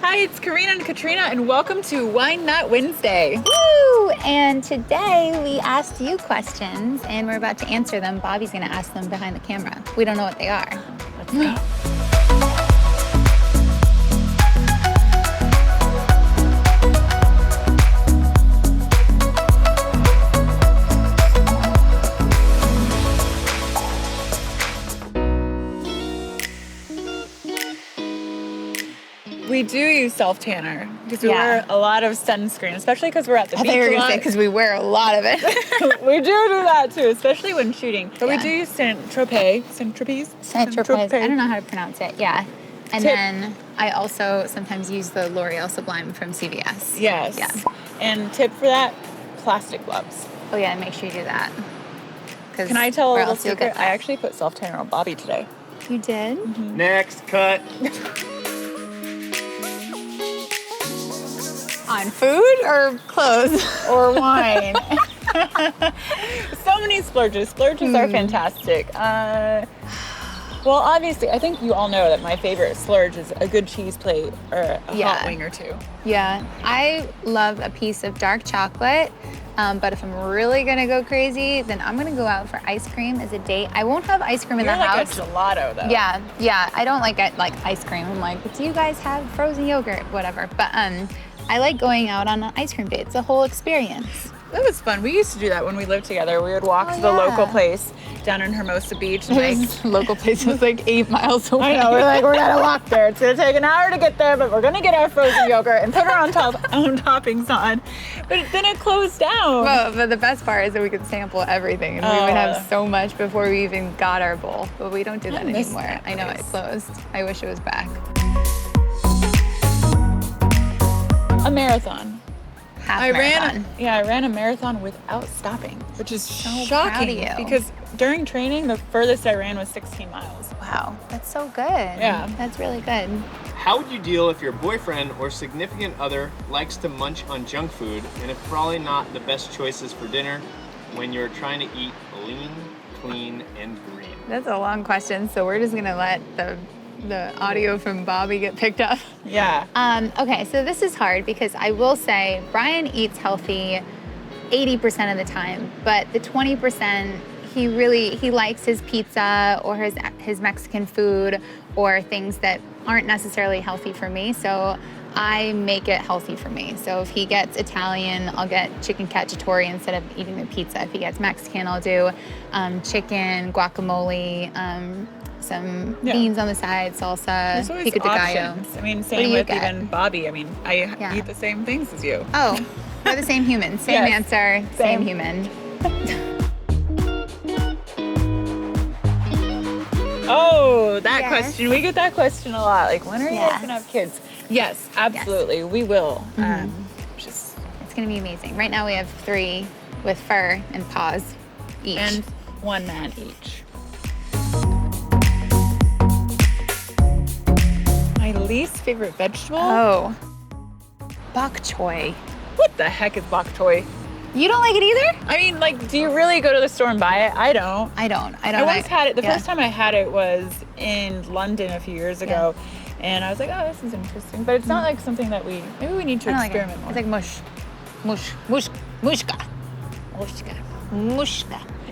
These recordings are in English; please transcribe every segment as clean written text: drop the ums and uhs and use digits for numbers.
Hi, it's Karina and Katrina, and welcome to Why Not Wednesday. Woo! And today we asked you questions, and we're about to answer them. Bobby's gonna ask them behind the camera. We don't know what they are. Let's go. We do use self-tanner because we wear a lot of sunscreen, especially because we're at the beach a lot. Because we wear a lot of it. We do that too, especially when shooting. But we do use Saint-Tropez. Saint-Tropez. I don't know how to pronounce it. Yeah. And then I also sometimes use the L'Oreal Sublime from CVS. Yes. Yeah. And tip for that, plastic gloves. Oh yeah, make sure you do that. Can I tell a little secret? I actually put self-tanner on Bobby today. You did? Mm-hmm. Next, cut. On food or clothes? Or wine. So many splurges. Splurges are fantastic. Well, obviously, I think you all know that my favorite splurge is a good cheese plate or a hot wing or two. Yeah, I love a piece of dark chocolate, but if I'm really gonna go crazy, then I'm gonna go out for ice cream as a date. I won't have ice cream in the house. You're like a gelato, though. Yeah, I don't like ice cream. I'm like, do you guys have frozen yogurt? Whatever, but I like going out on an ice cream date. It's a whole experience. That was fun. We used to do that when we lived together. We would walk to the local place down in Hermosa Beach. And local place was like 8 miles away. I know, we're gonna walk there. It's gonna take an hour to get there, but we're gonna get our frozen yogurt and put our own toppings on. But then it closed down. Well, but the best part is that we could sample everything, and we would have so much before we even got our bowl. But we don't do that anymore. I know it closed. I wish it was back. A marathon. I ran a marathon without stopping, which is so shocking proud of you. because during training, the furthest I ran was 16 miles. Wow, that's so good. Yeah. That's really good. How would you deal if your boyfriend or significant other likes to munch on junk food and it's probably not the best choices for dinner when you're trying to eat lean, clean, and green? That's a long question, so we're just gonna let the audio from Bobby get picked up. Yeah. Okay, so this is hard because I will say Brian eats healthy 80% of the time, but the 20%, he likes his pizza or his Mexican food or things that aren't necessarily healthy for me. So I make it healthy for me. So if he gets Italian, I'll get chicken cacciatore instead of eating the pizza. If he gets Mexican, I'll do chicken, guacamole, some beans on the side, salsa, pico de gallo. I mean, same with even Bobby. I mean, I eat the same things as you. Oh, we're the same humans. Same answer, same human. Oh, that question. We get that question a lot. Like, when are you guys gonna have kids? Yes, absolutely. We will. It's gonna be amazing. Right now we have 3 with fur and paws each. And 1 man each. My least favorite vegetable? Oh, bok choy. What the heck is bok choy? You don't like it either? I mean, like, do you really go to the store and buy it? I don't. I once had it. The first time I had it was in London a few years ago. And I was like, oh, this is interesting. But it's not like something that maybe we need to experiment more. It's like mushka.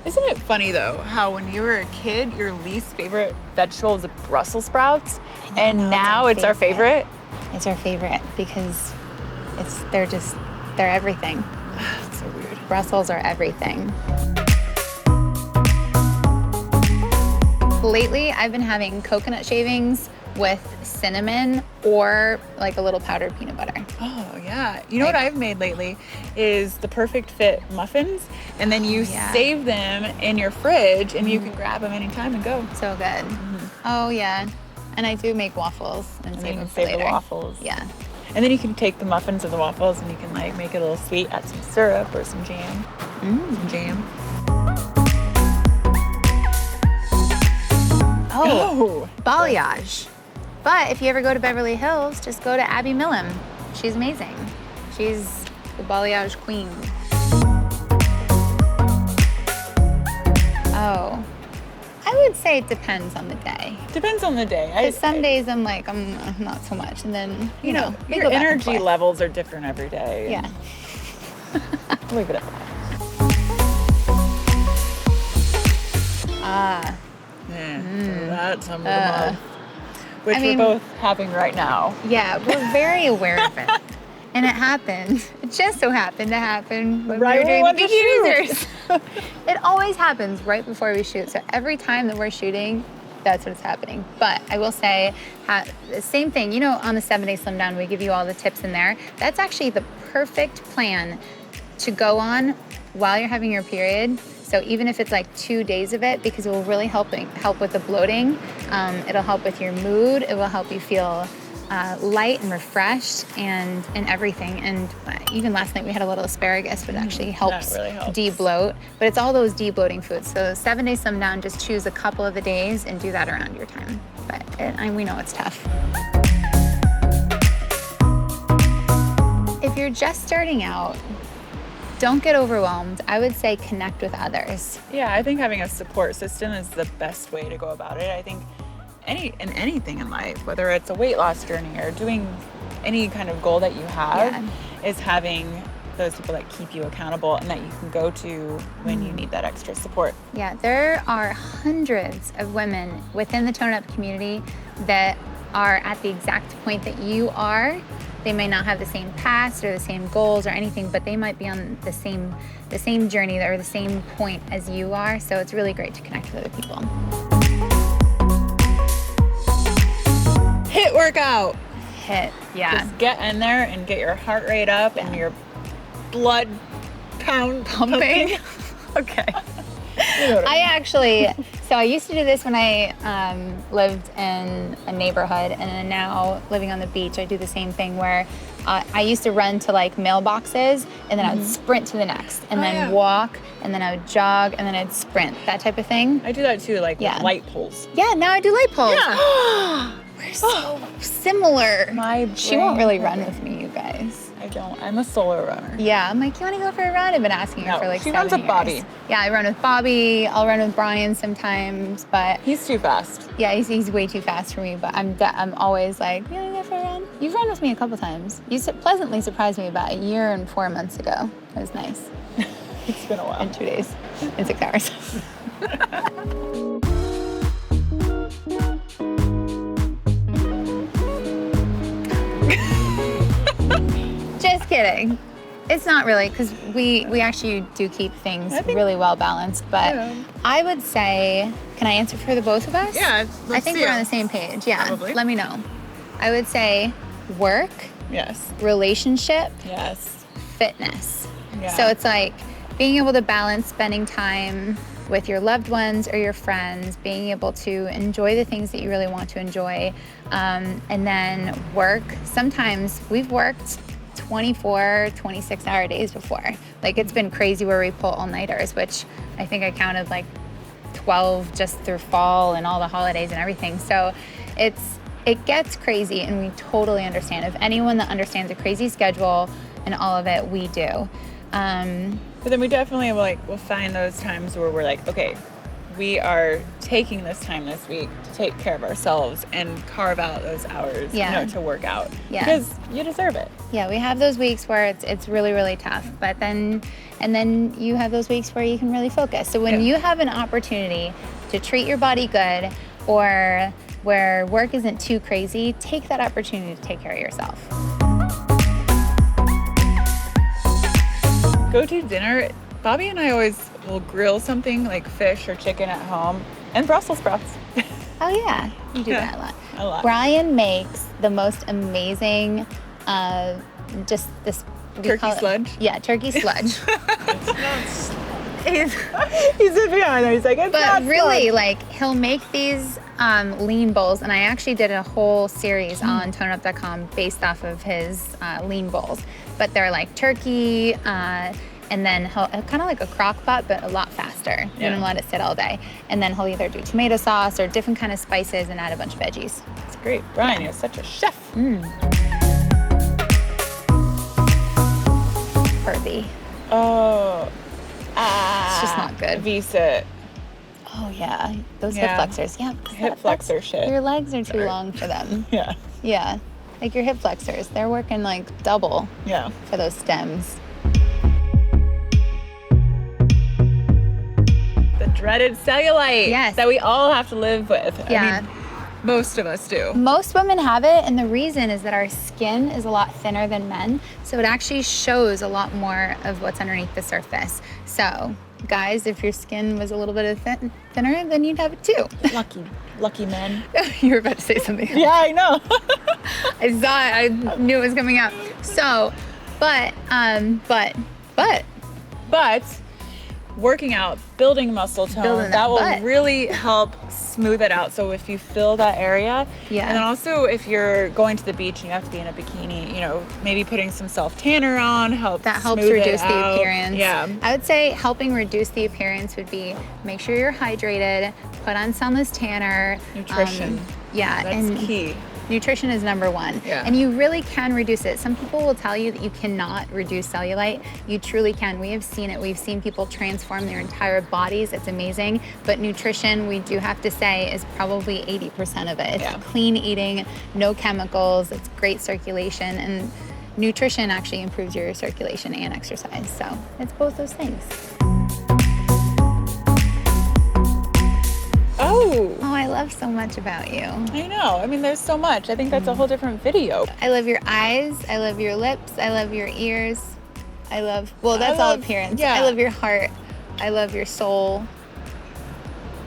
Isn't it funny, though, how when you were a kid, your least favorite vegetable was Brussels sprouts, and now it's our favorite? It's our favorite because they're everything. It's so weird. Brussels are everything. Lately, I've been having coconut shavings with cinnamon or like a little powdered peanut butter. Oh, yeah. You know what I've made lately is the perfect fit muffins, and then you save them in your fridge, and you can grab them anytime and go. So good. Oh, yeah. And I do make waffles and save them for later. The waffles. Yeah. And then you can take the muffins and the waffles, and you can like make it a little sweet, add some syrup or some jam. Some jam. Oh, balayage. But if you ever go to Beverly Hills, just go to Abby Millam. She's amazing. She's the balayage queen. Oh, I would say it depends on the day. Depends on the day. Because some days I'm like, I'm not so much. And then, you know, they your go back and energy forth. levels are different every day. Yeah. I'll leave it at that. That's some of the month, which we're both having right now. Yeah, we're very aware of it. And it happened. It just so happened to happen when Right we when were we doing went to Bikini Users. It always happens right before we shoot. So every time that we're shooting, that's what's happening. But I will say, the same thing, you know, on the 7-Day Slim Down, we give you all the tips in there. That's actually the perfect plan to go on while you're having your period. So even if it's like 2 days of it, because it will really help with the bloating. It'll help with your mood. It will help you feel light and refreshed and everything. And even last night we had a little asparagus, but it actually helps, de-bloat. But it's all those de-bloating foods. So 7 Days Slim Down, just choose a couple of the days and do that around your time. But we know it's tough. If you're just starting out, don't get overwhelmed. I would say connect with others. Yeah, I think having a support system is the best way to go about it. I think anything in life, whether it's a weight loss journey or doing any kind of goal that you have, is having those people that keep you accountable and that you can go to when you need that extra support. Yeah, there are hundreds of women within the Tone Up community that are at the exact point that you are. They may not have the same past or the same goals or anything, but they might be on the same journey or the same point as you are. So it's really great to connect with other people. HIIT workout. HIIT, yeah. Just get in there and get your heart rate up and your blood pumping. Okay. I used to do this when I lived in a neighborhood, and then now living on the beach, I do the same thing where I used to run to like mailboxes, and then I would sprint to the next, and then walk, and then I would jog, and then I'd sprint, that type of thing. I do that too, like with light poles. Yeah, now I do light poles. Yeah. We're so similar. She won't really run with me, you guys. I don't. I'm a solo runner. Yeah, I'm like, you want to go for a run? I've been asking her for like 7 years. She runs with Bobby. Yeah, I run with Bobby. I'll run with Brian sometimes, but he's too fast. Yeah, he's way too fast for me. But I'm always like, you want to go for a run? You've run with me a couple times. You pleasantly surprised me about 1 year and 4 months ago. It was nice. It's been a while. In 2 days, in 6 hours. Just kidding. It's not really, because we actually do keep things really well balanced. But I would say, can I answer for the both of us? Yeah, I think we're on the same page. Yeah, probably. Let me know. I would say work. Yes. Relationship. Yes. Fitness. Yeah. So it's like being able to balance spending time with your loved ones or your friends, being able to enjoy the things that you really want to enjoy, and then work. Sometimes we've worked 24, 26-hour days before. Like, it's been crazy where we pull all-nighters, which I think I counted like 12 just through fall and all the holidays and everything. So it gets crazy, and we totally understand. If anyone that understands a crazy schedule and all of it, we do. But then we definitely will find those times where we're like, okay, we are taking this time this week to take care of ourselves and carve out those hours, to work out. Yeah. Because you deserve it. Yeah, we have those weeks where it's really, really tough. But then you have those weeks where you can really focus. So when you have an opportunity to treat your body good, or where work isn't too crazy, take that opportunity to take care of yourself. Go to dinner. Bobby and I always will grill something like fish or chicken at home, and Brussels sprouts. Oh yeah, you do that a lot. A lot. Brian makes the most amazing, just this turkey sludge. Yeah, turkey sludge. He's behind there. He's like, it's but not really, sludge. like, he'll make these lean bowls, and I actually did a whole series on ToneUp.com based off of his lean bowls. But they're like turkey, and then he'll kind of like a crock pot, but a lot faster. You don't let it sit all day. And then he'll either do tomato sauce or different kind of spices and add a bunch of veggies. It's great. Brian, you're such a chef. Earthy. Oh. It's just not good. Visa. Oh yeah, those hip Yeah. flexors. Yeah, 'cause Hip flexor shit. Your legs are too long for them. Yeah. Yeah, like your hip flexors, they're working like double Yeah. for those stems. The dreaded cellulite. Yes. That we all have to live with. Yeah. I mean, most of us do. Most women have it, and the reason is that our skin is a lot thinner than men, so it actually shows a lot more of what's underneath the surface. So, guys, if your skin was a little bit of thinner, then you'd have it too. Lucky men. You were about to say something. Yeah, I know. I saw it. I knew it was coming out. So, but working out, building muscle tone, Building that that will butt. really help smooth it out. So if you fill that area, Yeah. and then also if you're going to the beach and you have to be in a bikini, you know, maybe putting some self tanner on helps. that helps smooth it reduce the out. appearance. Yeah. I would say helping reduce the appearance would be make sure you're hydrated, put on sunless tanner. Nutrition. Yeah, That's and key. nutrition is number one. Yeah. And you really can reduce it. Some people will tell you that you cannot reduce cellulite. You truly can. We have seen it. We've seen people transform their entire bodies. It's amazing. But nutrition, we do have to say, is probably 80% of it. It's Yeah. clean eating, no chemicals, it's great circulation, and nutrition actually improves your circulation and exercise. So it's both those things. Oh, Oh, I love so much about you. I know. I mean, there's so much. I think that's a whole different video. I love your eyes. I love your lips. I love your ears. I love, well, that's all love- appearance. yeah. I love your heart. I love your soul.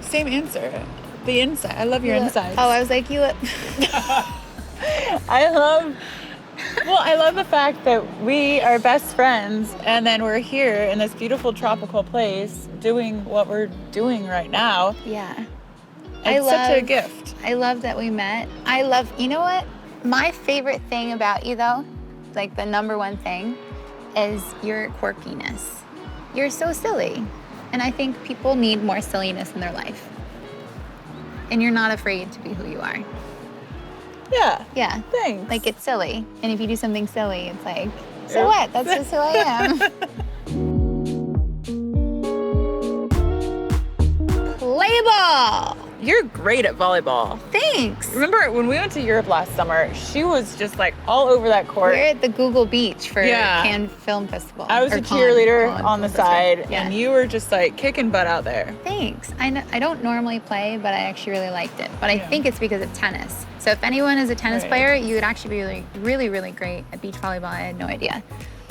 Same answer. The inside. I love your insides. Oh, I was like, you look. I love the fact that we are best friends and then we're here in this beautiful tropical place doing what we're doing right now. Yeah. It's such a gift. I love that we met. You know what? My favorite thing about you, though, like the number one thing, is your quirkiness. You're so silly. And I think people need more silliness in their life. And you're not afraid to be who you are. Yeah. Yeah. Thanks. Like, it's silly. And if you do something silly, it's like, so Yeah. what? That's just who I am. Play ball. You're great at volleyball. Thanks. Remember when we went to Europe last summer, she was just like all over that court. We're at the Google Beach for Yeah. Cannes Film Festival. I was Or a cheerleader Cannes on the Film Festival. side Yeah. and you were just like kicking butt out there. Thanks. I don't normally play, but I actually really liked it. But I Yeah. think it's because of tennis. So if anyone is a tennis Right. player, you would actually be really, really, really great at beach volleyball. I had no idea.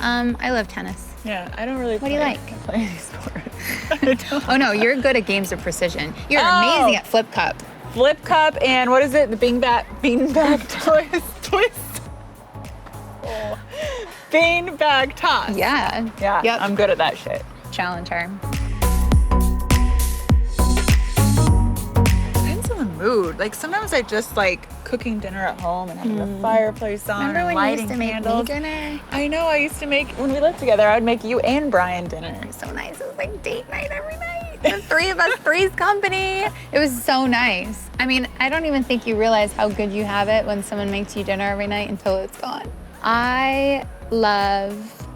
I love tennis. Yeah, I don't really What do you like? play any sports. I don't. Oh no, you're good at games of precision. You're Oh. amazing at flip cup. Flip cup and what is it? The beanbag twist. Oh. Beanbag toss. Yeah. Yeah, Yep. I'm good at that shit. Challenge her. Depends on the mood. Like sometimes I just like cooking dinner at home and having the fireplace on Remember and when you lighting used to make candles. me dinner? I know. I used to make when we lived together. I would make you and Brian dinner. So nice. It was like date night every night. The three of us, three's company. It was so nice. I mean, I don't even think you realize how good you have it when someone makes you dinner every night until it's gone. I love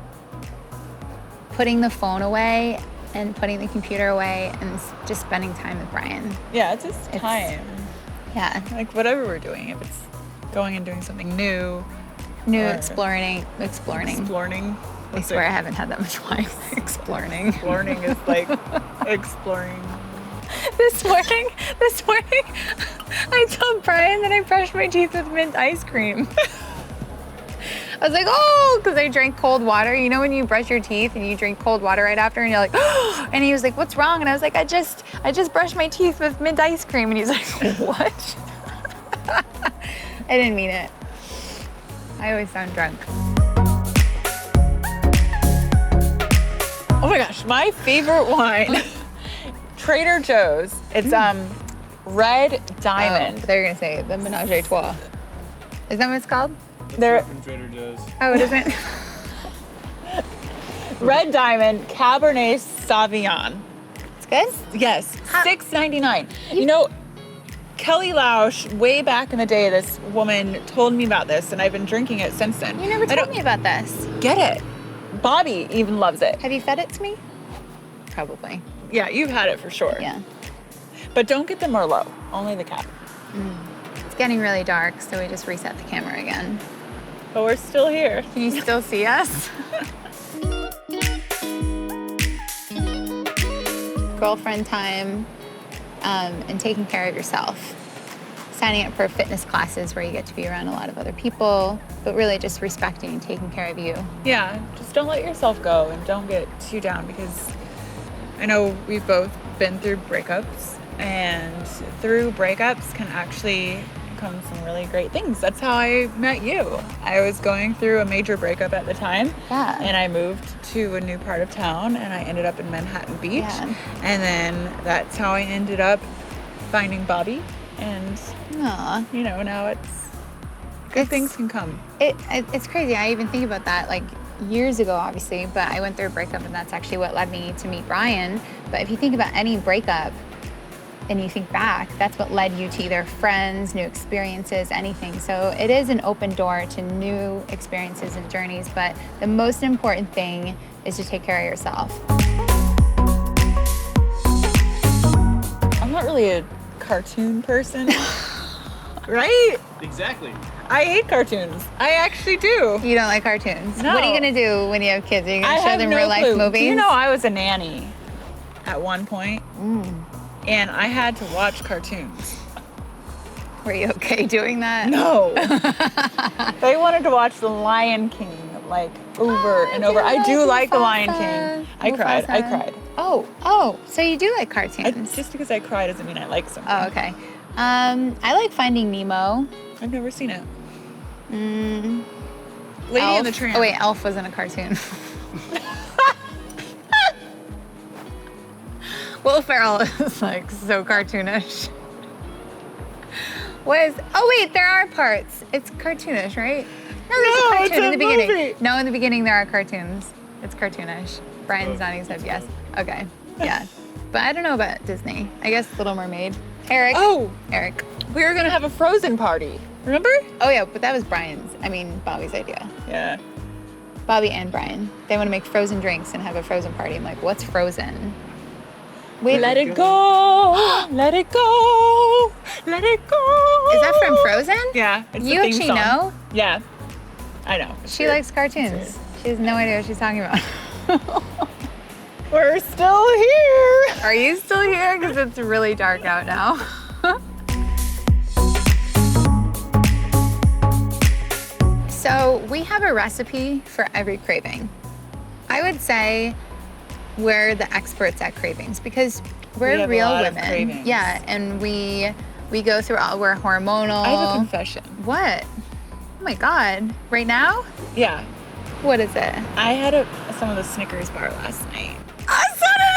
putting the phone away and putting the computer away and just spending time with Brian. Yeah, it's just time. Yeah. Like whatever we're doing, if it's going and doing something new, New Or- exploring. exploring. I swear I haven't had that much wine. Exploring. Exploring is like exploring. This morning, I told Brian that I brushed my teeth with mint ice cream. I was like, oh, because I drank cold water. You know when you brush your teeth and you drink cold water right after and you're like, oh, and he was like, what's wrong? And I was like, I just brushed my teeth with mint ice cream. And he's like, what? I didn't mean it. I always sound drunk. Oh my gosh, my favorite wine, Trader Joe's. It's Red Diamond. Oh, they're gonna say the Menage a Trois. Is that what it's called? They're From Trader Joe's. Oh, it isn't? Red Diamond Cabernet Sauvignon. It's good? Yes, $6.99. You know, Kelly Lausch, way back in the day, this woman told me about this, and I've been drinking it since then. You never I told don't me about this. get it. Bobby even loves it. Have you fed it to me? Probably. Yeah, you've had it for sure. Yeah. But don't get the Merlot, only the Cab. It's getting really dark, so we just reset the camera again. But we're still here. Can you still see us? Girlfriend time, and taking care of yourself. Signing up for fitness classes where you get to be around a lot of other people, but really just respecting and taking care of you. Yeah, just don't let yourself go and don't get too down, because I know we've both been through breakups, and through breakups can actually come some really great things. That's how I met you. I was going through a major breakup at the time, and I moved to a new part of town, and I ended up in Manhattan Beach, and then that's how I ended up finding Bobby, and you know, now it's good things can come. It's crazy. I even think about that like years ago, obviously, but I went through a breakup, and that's actually what led me to meet Brian. But if you think about any breakup and you think back, that's what led you to either friends, new experiences, anything. So it is an open door to new experiences and journeys, but the most important thing is to take care of yourself. I'm not really a cartoon person, right? Exactly. I hate cartoons. I actually do. You don't like cartoons? No. What are you gonna do when you have kids? Are you gonna I show have them no real life clue. movies? Do you know I was a nanny at one point? And I had to watch cartoons. Were you okay doing that? No. They wanted to watch The Lion King like over and over. I do like The Lion King. I cried. Oh, so you do like cartoons? Just because I cry doesn't mean I like something. Oh, okay. I like Finding Nemo. I've never seen it. Lady Elf. and the Tramp. Oh wait, Elf wasn't a cartoon. Will Ferrell is like so cartoonish. Oh wait, there are parts. It's cartoonish, right? No, there's a cartoon in the beginning. Movie. No, in the beginning there are cartoons. It's cartoonish. Brian's nodding his head yes. Okay, yeah. But I don't know about Disney. I guess Little Mermaid. Eric. Oh, Eric. we were gonna have a Frozen party. Remember? Oh yeah, but that was Bobby's idea. Yeah. Bobby and Brian. They want to make frozen drinks and have a frozen party. I'm like, what's frozen? Wait, Let it go. Let it go. Let it go. is that from Frozen? Yeah. It's You the theme actually song. know? Yeah. I know. She likes cartoons. She has no idea what she's talking about. We're still here. Are you still here? Because it's really dark out now. So we have a recipe for every craving. I would say we're the experts at cravings because We we're have a real lot of women. cravings. Yeah, and we go through all, we're hormonal. I have a confession. What? Oh my God. Right now? Yeah. What is it? I had some of the Snickers bar last night. So did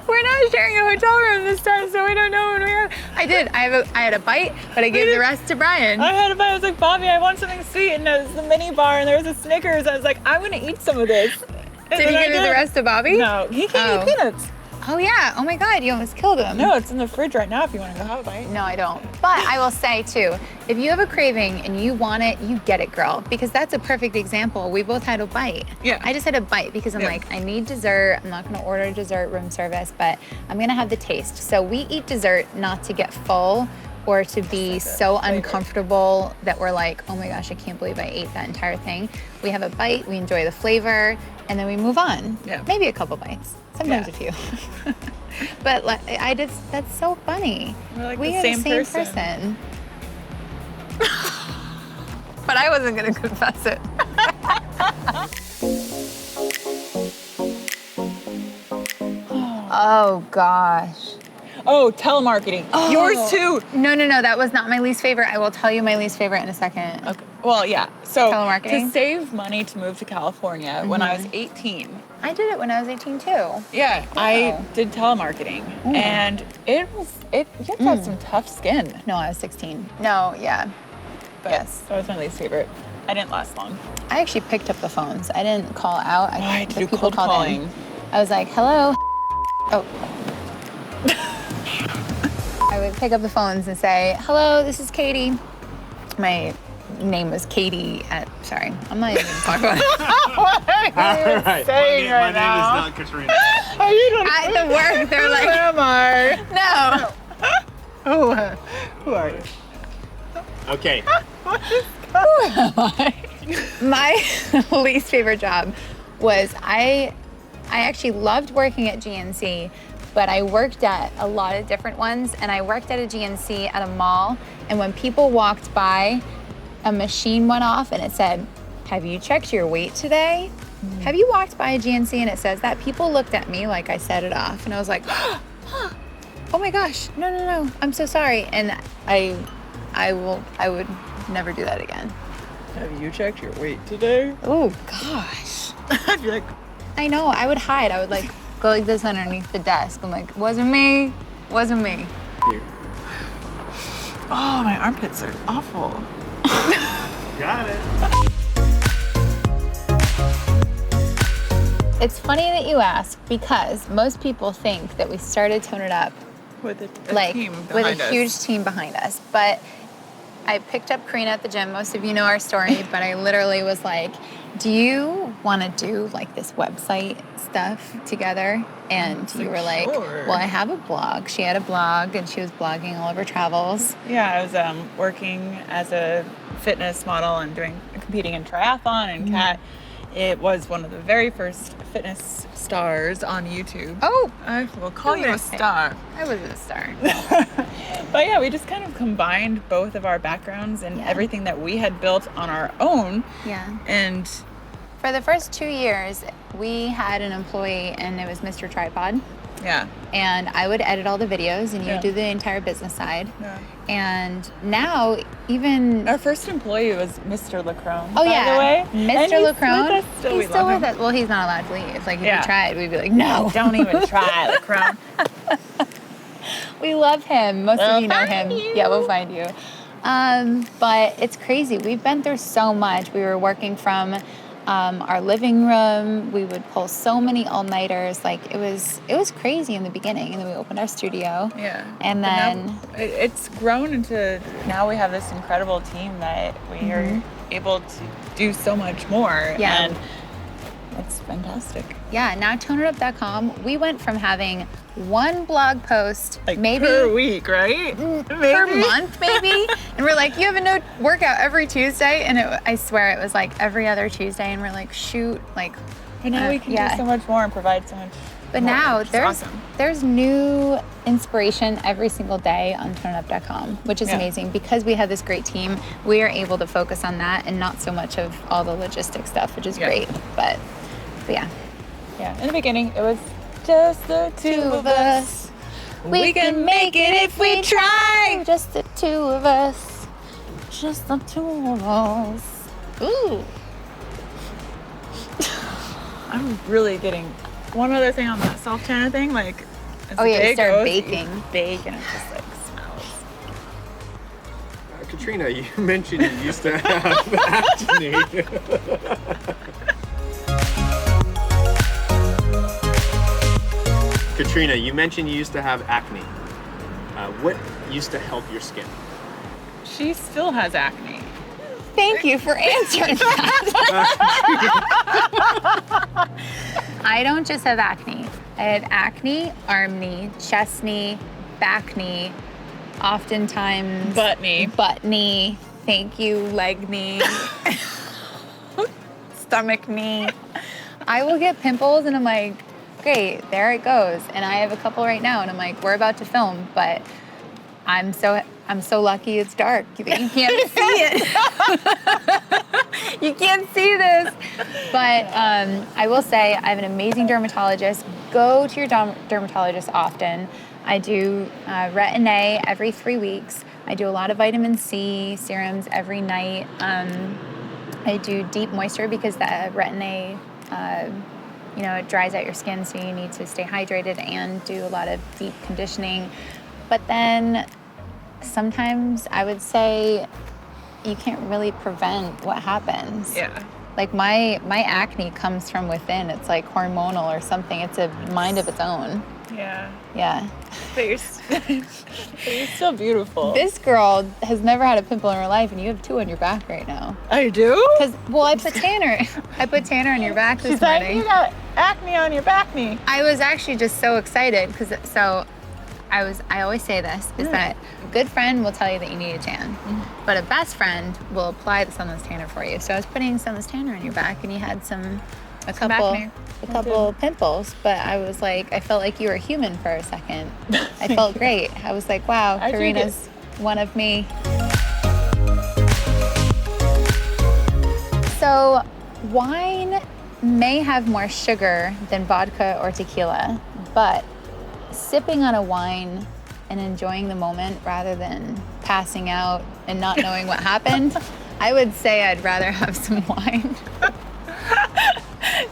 We're not sharing a hotel room this time, so we don't know when we have. I did. I had a bite, but I gave the rest to Brian. I had a bite. I was like, Bobby, I want something sweet. And it was the mini bar, and there was a Snickers. I was like, I'm going to eat some of this. And Did then you I give the rest to Bobby? No, he can't eat peanuts. Oh yeah. Oh my God, you almost killed him. No, it's in the fridge right now if you want to go have a bite. No, I don't. But I will say too, if you have a craving and you want it, you get it, girl. Because that's a perfect example. We both had a bite. Yeah. I just had a bite because I'm like, I need dessert. I'm not gonna order dessert room service, but I'm gonna have the taste. So we eat dessert not to get full or to be so uncomfortable that we're like, oh my gosh, I can't believe I ate that entire thing. We have a bite, we enjoy the flavor, and then we move on. Yeah. Maybe a couple bites, sometimes a few. But like, that's so funny. We're like we the are same the same person. But I wasn't gonna confess it. Oh gosh. Oh, telemarketing. Oh. Yours too. No, that was not my least favorite. I will tell you my least favorite in a second. Okay. Well, yeah. So Telemarketing? to save money to move to California when I was 18. I did it when I was 18 too. Yeah, I did telemarketing, Ooh. and you have to have some tough skin. No, I was 16. No, yeah. But Yes. that was my least favorite. I didn't last long. I actually picked up the phones. I didn't call out. I had to the do people cold called calling. in. I was like, hello. Oh. I would pick up the phones and say, hello, this is Katie. My name was Katie sorry, I'm not even going to talk about it. What are you All right. saying My right now? name is not Katrina. Are you don't At the work, they're Who like, am I? no. Who are you? Okay. My least favorite job was I actually loved working at GNC, but I worked at a lot of different ones, and I worked at a GNC at a mall, and when people walked by, a machine went off and it said, "Have you checked your weight today?" Have you walked by a GNC and it says that? People looked at me like I set it off, and I was like, oh my gosh, no, I'm so sorry. And I would never do that again. Have you checked your weight today? Oh gosh. I'd be like, I know, I would hide. I would like go like this underneath the desk. I'm like, wasn't me. Here. oh, my armpits are awful. Got it. It's funny that you ask, because most people think that we started Tone It Up With a like team with behind a us. huge team behind us. But I picked up Karina at the gym. Most of you know our story, but I literally was like, do you want to do like this website stuff together? And was you like, were like, "Sure." well, I have a blog. She had a blog and she was blogging all of her travels. Yeah, I was working as a fitness model and competing in triathlon and cat. It was one of the very first fitness stars on YouTube. Oh, I will call you a star. I was a star. But yeah, we just kind of combined both of our backgrounds and Yeah. everything that we had built on our own. Yeah. And For the first 2 years, we had an employee and it was Mr. Tripod. yeah. And I would edit all the videos and you Yeah. would do the entire business side. Yeah. And now even Our first employee was Mr. Lacrone, oh by yeah, the way. Mr. And he's Lacrone, with us still. We he's still love with him. us. Well, he's not allowed to leave. Like if Yeah. he tried, we'd be like, no, Don't even try, Lacrone. we love him. Most of We'll you know find him. you. Yeah, we'll find you. But it's crazy. We've been through so much. We were working from our living room. We would pull so many all-nighters. Like it was crazy in the beginning. And then we opened our studio. Yeah. And But then now it's grown into, now we have this incredible team that we are able to do so much more. Yeah. And it's fantastic. yeah, now toneitup.com, we went from having one blog post Like maybe per week, right? per month maybe, and we're like, you have a no workout every Tuesday, and I swear it was like every other Tuesday, and we're like, shoot, like, But now we can yeah. do so much more and provide so much but more, now which is there's awesome. there's new inspiration every single day on toneitup.com, which is Yeah. amazing. Because we have this great team, we are able to focus on that and not so much of all the logistic stuff, which is Yeah. great. But yeah, Yeah, in the beginning, it was just the two of us. We can make it if we try. just the two of us, just the two of us. Ooh. I'm really getting one other thing on that self-tanner thing. Like, as Oh, the yeah, you day start goes, baking. You bake and it just like smells. Katrina, you mentioned you used to have acne. Katrina, you mentioned you used to have acne. What used to help your skin? She still has acne. Thank you for answering that. I don't just have acne. I have acne, arm knee, chest knee, back knee, oftentimes Butt knee. butt knee. Thank you, leg knee, stomach knee. I will get pimples and I'm like, great, there it goes. And I have a couple right now and I'm like, we're about to film, but I'm so lucky it's dark that you can't see it. You can't see this. But I will say I have an amazing dermatologist. Go to your dermatologist often. I do Retin-A every 3 weeks. I do a lot of vitamin C serums every night. I do deep moisture because the Retin-A, it dries out your skin, so you need to stay hydrated and do a lot of deep conditioning. But then sometimes I would say you can't really prevent what happens. Yeah. Like my acne comes from within. It's like hormonal or something. It's a mind of its own. Yeah. Yeah. Yeah. But you're, but you're still beautiful. This girl has never had a pimple in her life, and you have 2 on your back right now. I do? Because, well, I put Tanner on your back this She's like, morning. you got acne on your back knee. I was actually just so excited because I always say this is that a good friend will tell you that you need a tan, but a best friend will apply the sunless tanner for you. So I was putting sunless tanner on your back, and you had a couple pimples, but I was like, I felt like you were human for a second. I felt great. I was like, wow, Karina's one of me. So wine may have more sugar than vodka or tequila, but sipping on a wine and enjoying the moment rather than passing out and not knowing what happened, I would say I'd rather have some wine.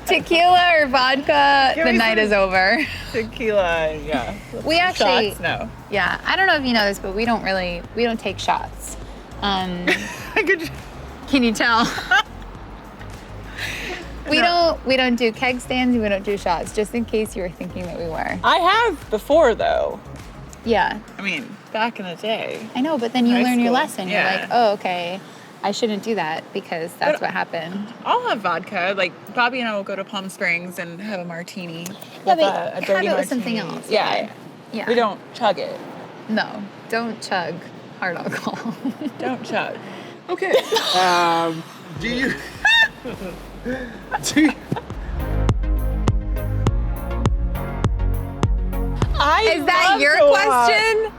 Tequila or vodka, the night is over. Tequila, yeah. We actually, Shots? No. yeah, I don't know if you know this, but we don't take shots. Can you tell? We don't do keg stands, we don't do shots, just in case you were thinking that we were. I have before, though. Yeah. I mean, back in the day. I know, but then you High learn your school. lesson. Yeah. You're like, oh, okay, I shouldn't do that because that's what happened. I'll have vodka. Like, Bobby and I will go to Palm Springs and have a martini. Yeah, with but a have dirty it with martini. something else. Yeah. Yeah. We don't chug it. No, don't chug hard alcohol. Don't chug. Okay. Do you? Do you? I Is that love your to question?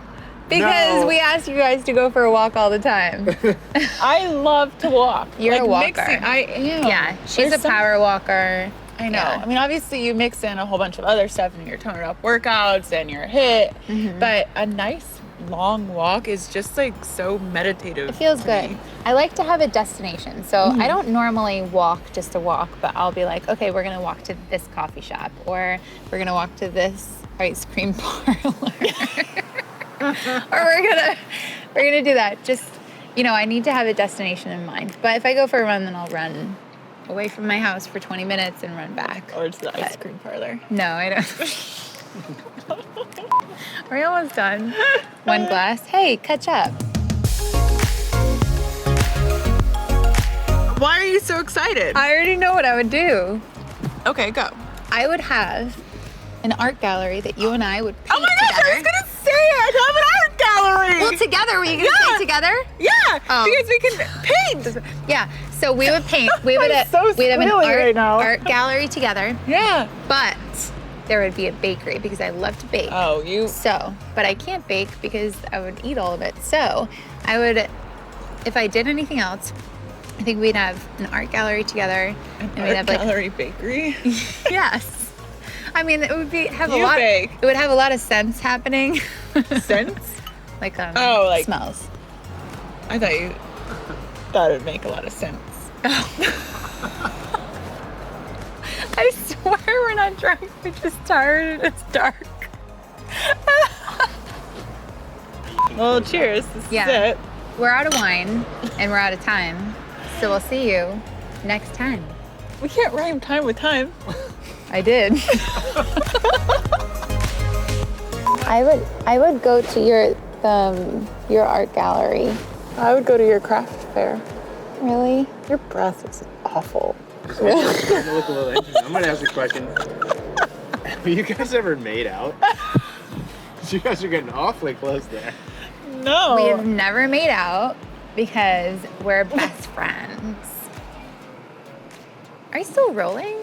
Because No. we ask you guys to go for a walk all the time. walk. I love to walk. You're like a walker. Mixing, I am. Yeah, she's There's a power walker. I know. Yeah. I mean, obviously, you mix in a whole bunch of other stuff in your toned up workouts and your HIIT, Mm-hmm. but a nice long walk is just like so meditative. It feels to good. me. I like to have a destination. So I don't normally walk just to walk, but I'll be like, okay, we're gonna walk to this coffee shop, or we're gonna walk to this ice cream parlor, or we're gonna do that. Just, I need to have a destination in mind. But if I go for a run, then I'll run away from my house for 20 minutes and run back. Or to the ice cream parlor. No, I don't. Are we almost done? One glass. Hey, catch up. Why are you so excited? I already know what I would do. Okay, go. I would have an art gallery that you and I would paint Oh my gosh, together. I was gonna say it. Have an art gallery. Well, together. Were you gonna Yeah. paint together? Yeah, Oh. because we can paint. Yeah. So we would paint. We would. I'm so we'd have an squealy right now. art gallery together, Yeah. but there would be a bakery because I love to bake. Oh, you. So, but I can't bake because I would eat all of it. So, I would, if I did anything else, I think we'd have an art gallery together, and we'd Art have gallery bakery. yes. I mean, it would have a You lot. bake. It would have a lot of scents happening. Scents? like Oh, like- smells. I thought you thought it'd make a lot of sense. I swear we're not drunk. We're just tired and it's dark. Well, cheers. This Yeah. is it. We're out of wine and we're out of time. So we'll see you next time. We can't rhyme time with time. I did. I would go to your art gallery. I would go to your craft fair. Really? Your breath is awful. I'm gonna look a little interesting. I'm gonna ask a question. Have you guys ever made out? You guys are getting awfully close there. No. We have never made out because we're best friends. Are you still rolling?